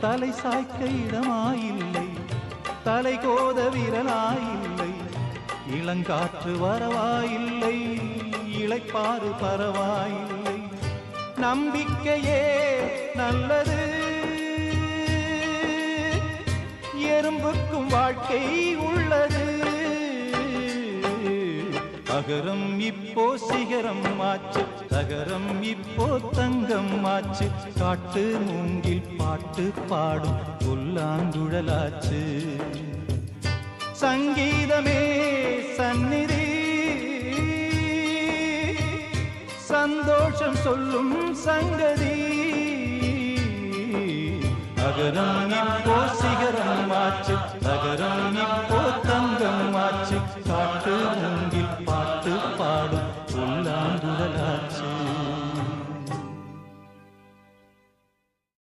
தலை சாய்க்க இடமாயில்லை, தலை கோத விரலாயில்லை, இளங்காற்று வரவாயில்லை, இளைப்பாறு பரவாயில்லை. நம்பிக்கையே நல்லது, எறும்புக்கும் வாழ்க்கை உள்ளது. அகரம் இப்போ சிகரம் ஆச்சு, தகரம் இப்போ தங்கம் ஆச்சு. காட்டு மூங்கில் பாட்டு பாடும் புல்லாங்குழலாச்சு. சங்கீதமே சந்நிதி, சந்தோஷம் சொல்லும் சங்கதி. அகரம்